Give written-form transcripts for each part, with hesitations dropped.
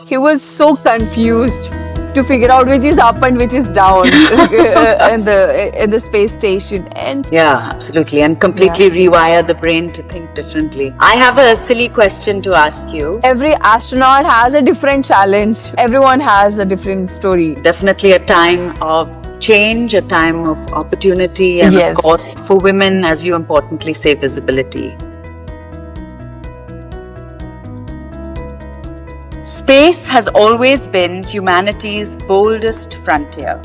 He was so confused to figure out which is up and which is down in the space station. And Yeah, absolutely. And completely rewire the brain to think differently. I have a silly question to ask you. every astronaut has a different challenge. Everyone has a different story. Definitely a time of change, a time of opportunity, and Yes. of course, for women, as you importantly say, visibility. Space has always been humanity's boldest frontier,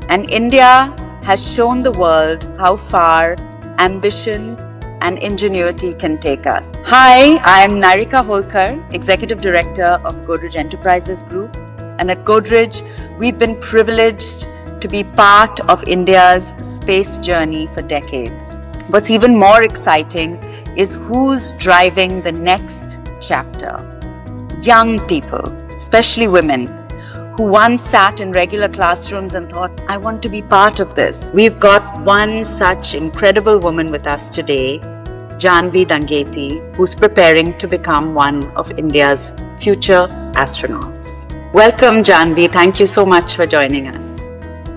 and India has shown the world how far ambition and ingenuity can take us. Hi, I'm Narika Holkar, Executive Director of Godrej Enterprises Group, and at Godrej, we've been privileged to be part of India's space journey for decades. What's even more exciting is who's driving the next chapter. Young people, especially women, who once sat in regular classrooms and thought, I want to be part of this. We've got one such incredible woman with us today, Janvi Dangeti, who's preparing to become one of India's future astronauts. Welcome, Janvi. Thank you so much for joining us.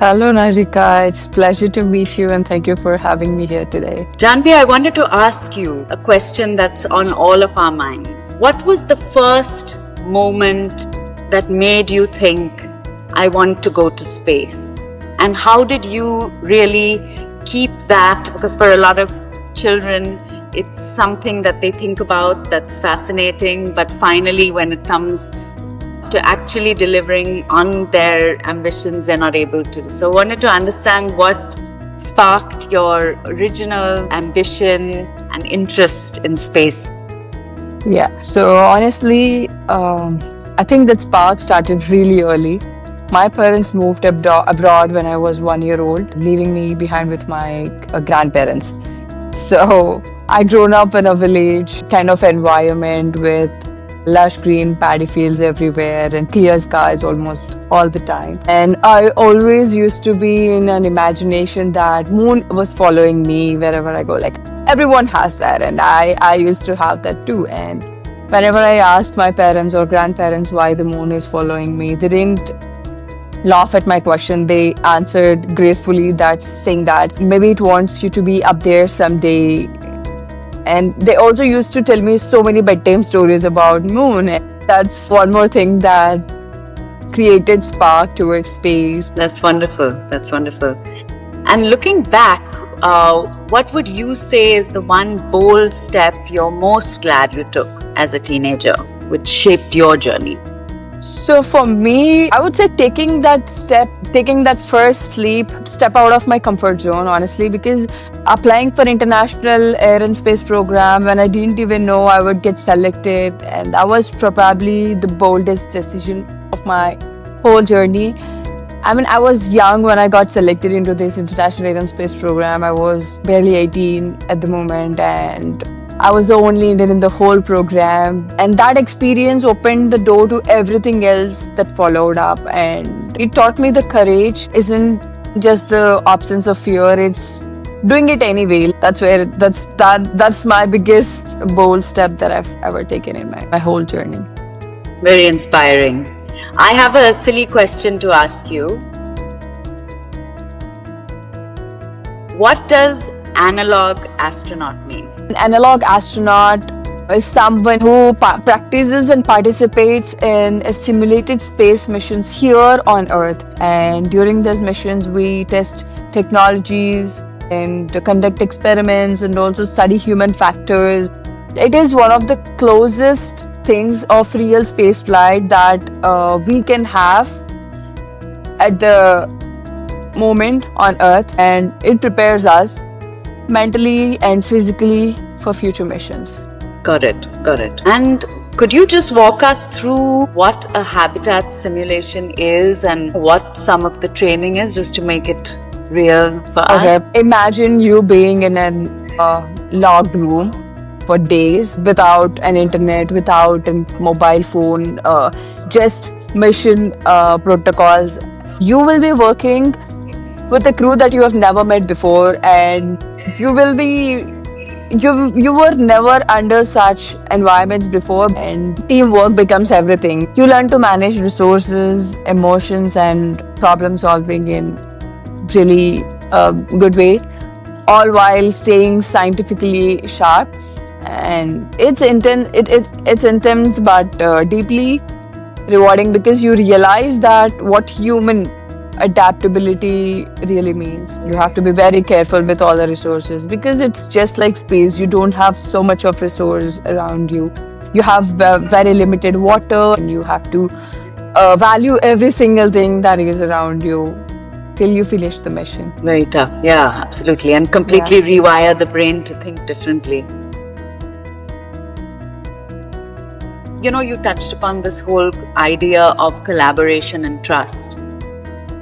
Hello, Narika. It's a pleasure to meet you and thank you for having me here today. Janvi, I wanted to ask you a question that's on all of our minds. What was the first moment that made you think, I want to go to space? And how did you really keep that? Because for a lot of children, it's something that they think about that's fascinating, but finally, when it comes to actually delivering on their ambitions, they're not able to. So I wanted to understand what sparked your original ambition and interest in space. Yeah. So honestly, I think that spark started really early. My parents moved abroad when I was 1 year old, leaving me behind with my grandparents. So I grown up in a village kind of environment with lush green paddy fields everywhere and clear skies almost all the time. And I always used to be in an imagination that moon was following me wherever I go. Like everyone has that, and I used to have that too. And whenever I asked my parents or grandparents why the moon is following me, they didn't laugh at my question. They answered gracefully that saying that maybe it wants you to be up there someday. And they also used to tell me so many bedtime stories about moon. That's one more thing that created spark towards space. That's wonderful. That's wonderful. And looking back, what would you say is the one bold step you're most glad you took as a teenager, which shaped your journey? So for me, I would say taking that first step out of my comfort zone, honestly, because applying for international air and space program when I didn't even know I would get selected, and that was probably the boldest decision of my whole journey. I mean, I was young when I got selected into this international air and space program. I was barely 18 at the moment, and I was the only Indian in the whole program, and that experience opened the door to everything else that followed up. And it taught me the courage isn't just the absence of fear; it's doing it anyway. That's my biggest bold step that I've ever taken in my whole journey. Very inspiring. I have a silly question to ask you. What does analog astronaut mean? An analog astronaut is someone who practices and participates in simulated space missions here on Earth. And during those missions, we test technologies and conduct experiments and also study human factors. It is one of the closest things of real space flight that we can have at the moment on Earth, and it prepares us mentally and physically for future missions. Got it. And could you just walk us through what a habitat simulation is and what some of the training is, just to make it real for us? Imagine you being in a locked room for days without an internet, without a mobile phone, just mission protocols. You will be working with a crew that you have never met before, and you will be you were never under such environments before, and teamwork becomes everything. You learn to manage resources, emotions, and problem solving in really good way, all while staying scientifically sharp. And it's intense but deeply rewarding, because you realize that what human adaptability really means. You have to be very careful with all the resources, because it's just like space. You don't have so much of resource around you. You have very limited water, and you have to value every single thing that is around you till you finish the mission. Very tough. Yeah, absolutely. And completely rewire the brain to think differently. You know, you touched upon this whole idea of collaboration and trust.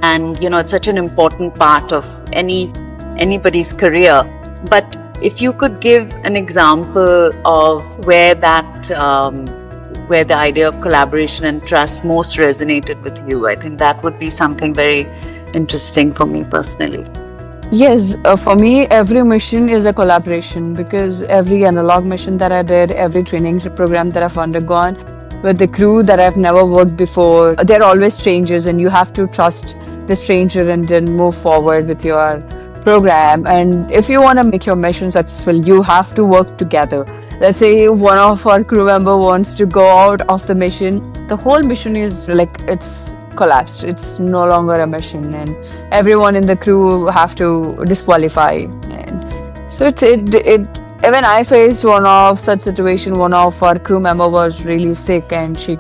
And, you know, it's such an important part of anybody's career. But if you could give an example of where where the idea of collaboration and trust most resonated with you, I think that would be something very interesting for me personally. Yes, for me, every mission is a collaboration, because every analog mission that I did, every training program that I've undergone with the crew that I've never worked before, they're always strangers, and you have to trust the stranger and then move forward with your program. And if you want to make your mission successful, you have to work together. Let's say one of our crew member wants to go out of the mission, the whole mission is like, it's collapsed. It's no longer a mission, and everyone in the crew have to disqualify. And so even I faced one of such situation. One of our crew member was really sick, and she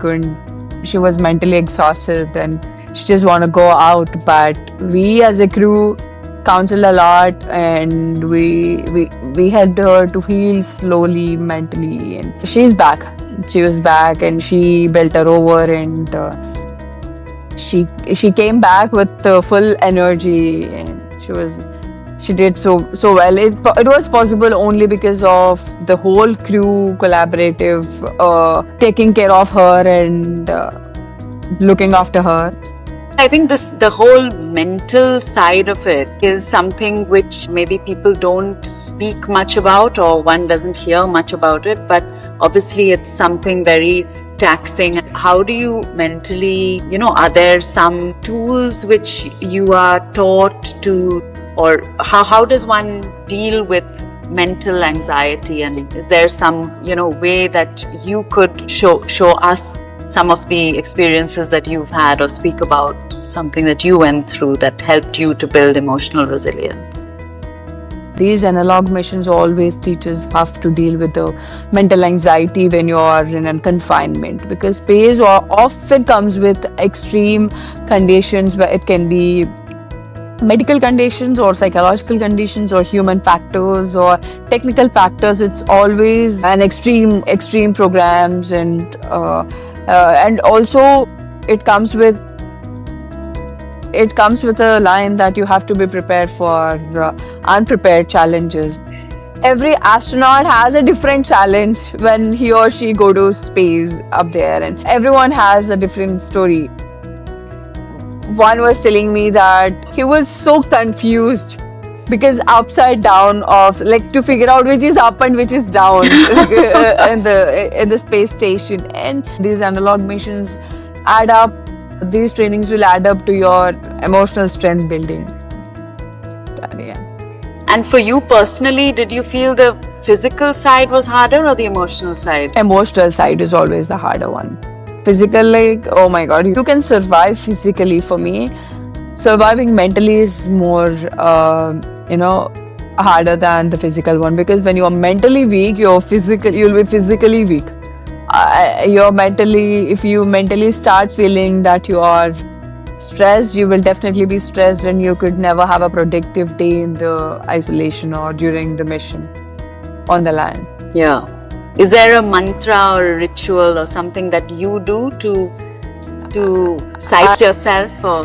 was mentally exhausted, and she just want to go out. But we as a crew counseled a lot, and we helped her to heal slowly mentally, and she's back. She was back, and she built her over, and she came back with full energy, and she did so well. It was possible only because of the whole crew collaborative, taking care of her and looking after her. I think the whole mental side of it is something which maybe people don't speak much about, or one doesn't hear much about it, but obviously it's something very taxing. How do you mentally, are there some tools which you are taught to, or how does one deal with mental anxiety? And is there some, way that you could show us some of the experiences that you've had, or speak about something that you went through that helped you to build emotional resilience? These analog missions always teach us how to deal with the mental anxiety when you are in a confinement, because space often comes with extreme conditions, where it can be medical conditions or psychological conditions or human factors or technical factors. It's always an extreme programs, and also it comes with a line that you have to be prepared for unprepared challenges. Every astronaut has a different challenge when he or she go to space up there, and everyone has a different story. One was telling me that he was so confused, because upside down of to figure out which is up and which is down in the space station. And these analog missions add up. These trainings will add up to your emotional strength building. And for you personally, did you feel the physical side was harder or the emotional side? Emotional side is always the harder one. Physical, oh my god, you can survive physically. For me, surviving mentally is more harder than the physical one, because when you are mentally weak, you'll be physically weak. If you mentally start feeling that you are stressed, you will definitely be stressed, and you could never have a productive day in the isolation or during the mission on the land. Yeah. Is there a mantra or a ritual or something that you do to psych yourself or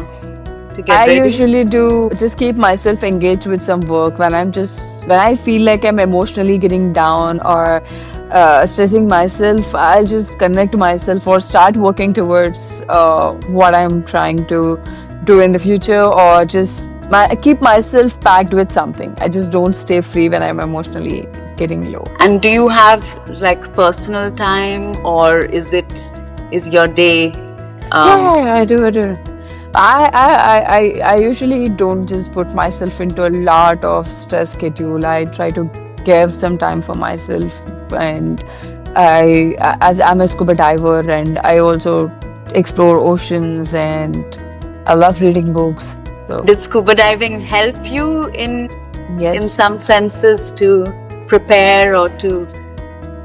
to get ready? I usually do just keep myself engaged with some work when I feel like I'm emotionally getting down or stressing myself. I'll just connect myself or start working towards what I'm trying to do in the future, or just keep myself packed with something. I just don't stay free when I'm emotionally getting low. And do you have like personal time, or is your day? Yeah, I do. I usually don't just put myself into a lot of stress schedule. I try to give some time for myself, and as I'm a scuba diver, and I also explore oceans, and I love reading books. So Did scuba diving help you in yes, some senses to prepare or to?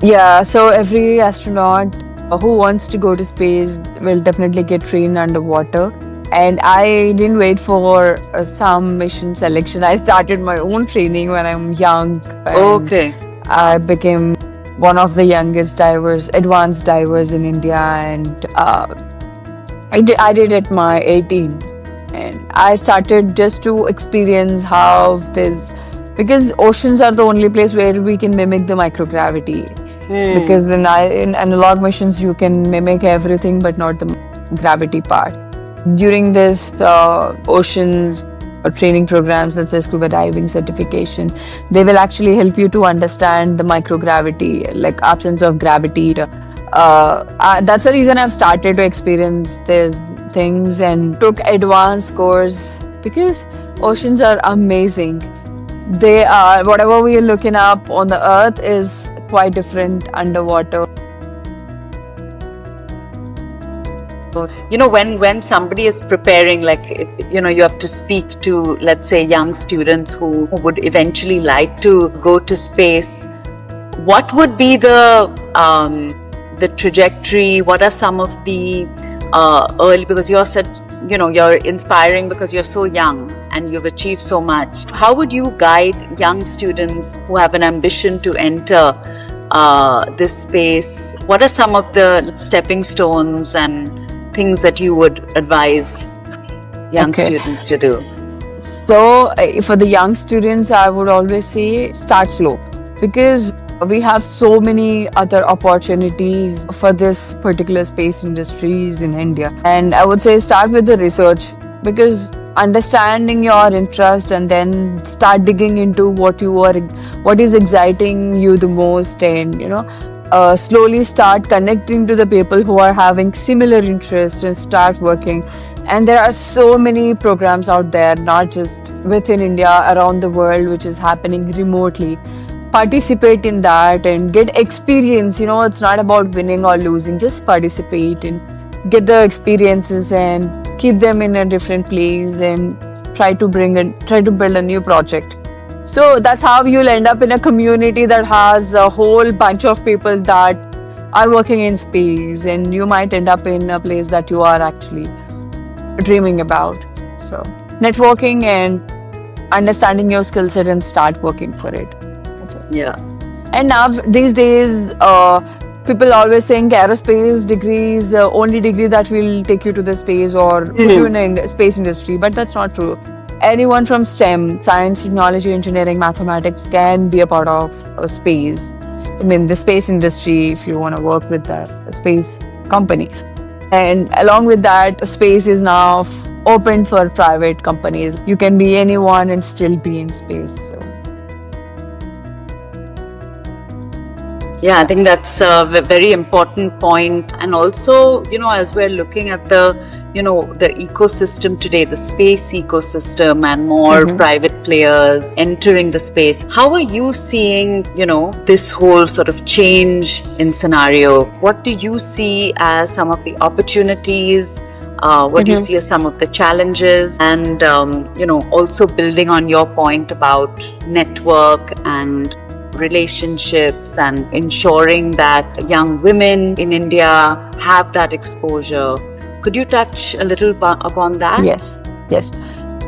yeah. So every astronaut who wants to go to space will definitely get trained underwater. And I didn't wait for some mission selection. I started my own training when I'm young, and Okay. I became one of the youngest divers, advanced divers in India. And I did it my 18, and I started just to experience how this, because oceans are the only place where we can mimic the microgravity. Because in analog missions you can mimic everything but not the gravity part. During this oceans training programs, let's say scuba diving certification, they will actually help you to understand the microgravity, like absence of gravity. That's the reason I've started to experience these things and took advanced course, because oceans are amazing. They are, whatever we are looking up on the earth is quite different underwater. You know, when somebody is preparing, like if, you know, you have to speak to, let's say, young students who would eventually like to go to space, what would be the trajectory? What are some of the early, because you're such, you know, you're inspiring because you're so young and you've achieved so much. How would you guide young students who have an ambition to enter this space? What are some of the stepping stones and things that you would advise young Okay. students to do? So, for the young students, I would always say start slow, because we have so many other opportunities for this particular space industries in India. And I would say start with the research, because understanding your interest and then start digging into what is exciting you the most, and slowly start connecting to the people who are having similar interests and start working. And there are so many programs out there, not just within India, around the world, which is happening remotely. Participate in that and get experience. It's not about winning or losing, just participate and get the experiences and keep them in a different place, and try to build a new project. So that's how you'll end up in a community that has a whole bunch of people that are working in space, and you might end up in a place that you are actually dreaming about. So networking and understanding your skill set and start working for it. That's it. Yeah. And now these days, people always think aerospace degree is the only degree that will take you to the space or put you in the space industry, but that's not true. Anyone from STEM, science, technology, engineering, mathematics, can be a part of a space. I mean, the space industry, if you want to work with a space company. And along with that, space is now open for private companies. You can be anyone and still be in space. So. Yeah, I think that's a very important point. And also, as we're looking at the ecosystem today, the space ecosystem, and more private players entering the space, how are you seeing, this whole sort of change in scenario? What do you see as some of the opportunities? What do you see as some of the challenges? And, also building on your point about network and relationships and ensuring that young women in India have that exposure. Could you touch a little upon that? Yes.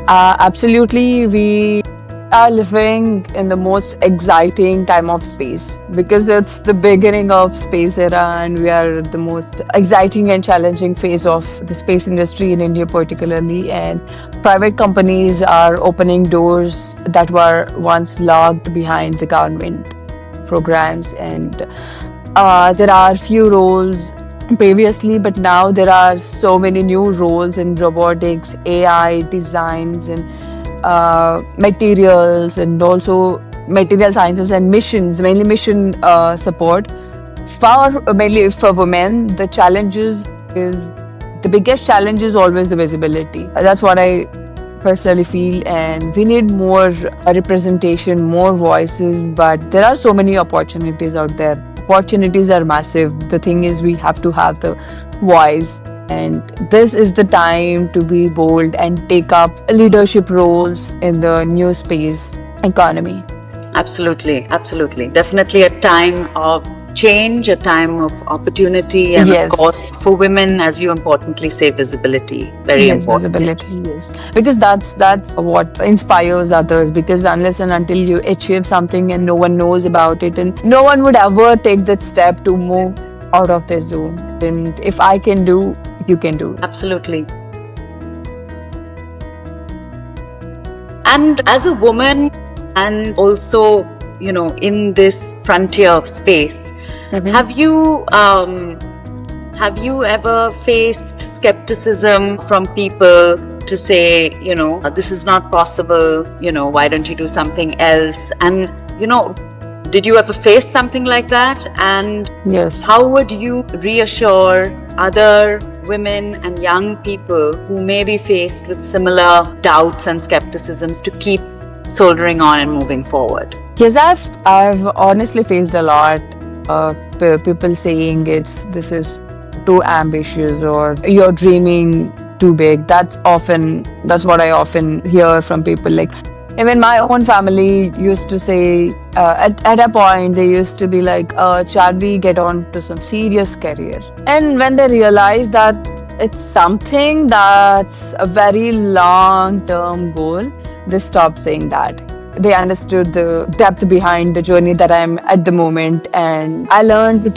Absolutely. We are living in the most exciting time of space, because it's the beginning of space era, and we are the most exciting and challenging phase of the space industry in India particularly. And private companies are opening doors that were once locked behind the government programs. And there are few roles previously, but now there are so many new roles in robotics, AI, designs, and materials, and also material sciences and missions, mainly mission support. Mainly for women, the biggest challenge is always the visibility. That's what I personally feel, and we need more representation, more voices, but there are so many opportunities out there. Opportunities are massive. The thing is, we have to have the voice, and this is the time to be bold and take up leadership roles in the new space economy. Absolutely, absolutely. Definitely a time of change, a time of opportunity, and Yes. of course, for women, as you importantly say, visibility. Very Yes, important. visibility, yes. Because that's what inspires others. Because unless and until you achieve something and no one knows about it, and no one would ever take that step to move out of their zone. And if I can do, you can do. Absolutely. And as a woman, and also, in this frontier of space, have you ever faced skepticism from people to say, this is not possible, why don't you do something else? And, did you ever face something like that? And Yes. how would you reassure other women and young people who may be faced with similar doubts and skepticisms to keep soldering on and moving forward? Yes, I've honestly faced a lot. People saying this is too ambitious or you're dreaming too big. That's what I often hear from people. Like, even my own family used to say at a point they used to be like, "Chadvi, get on to some serious career." And when they realize that it's something that's a very long-term goal, they stop saying that. They understood the depth behind the journey that I'm at the moment, and I learned to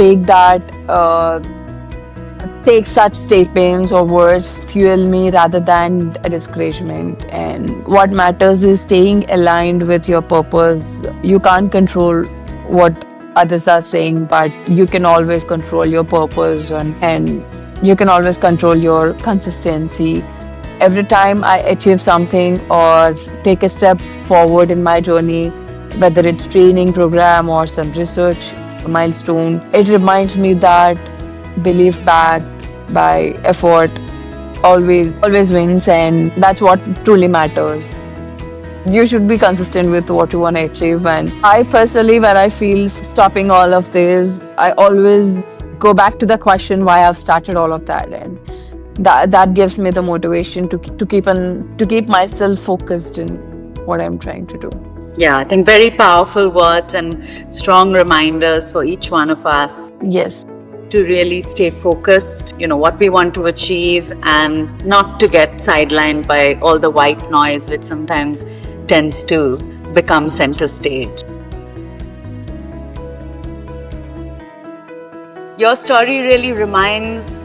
take such statements or words fuel me rather than a discouragement. And what matters is staying aligned with your purpose. You can't control what others are saying, but you can always control your purpose, and you can always control your consistency. Every time I achieve something or take a step forward in my journey, whether it's training program or some research milestone, it reminds me that belief backed by effort always wins, and that's what truly matters. You should be consistent with what you want to achieve. And I personally, when I feel stopping all of this, I always go back to the question why I've started all of that, and that gives me the motivation to keep myself focused in what I'm trying to do. Yeah, I think very powerful words and strong reminders for each one of us Yes. to really stay focused, what we want to achieve, and not to get sidelined by all the white noise, which sometimes tends to become center stage. Your story really reminds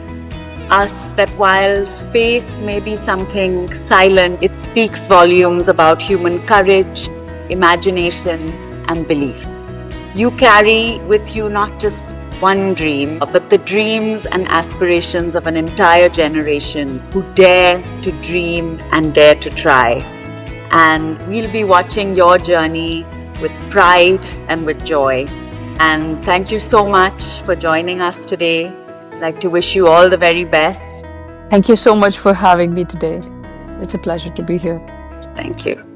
us that while space may be something silent, it speaks volumes about human courage, imagination, and belief. You carry with you not just one dream, but the dreams and aspirations of an entire generation who dare to dream and dare to try. And we'll be watching your journey with pride and with joy. And thank you so much for joining us today. I'd like to wish you all the very best. Thank you so much for having me today. It's a pleasure to be here. Thank you.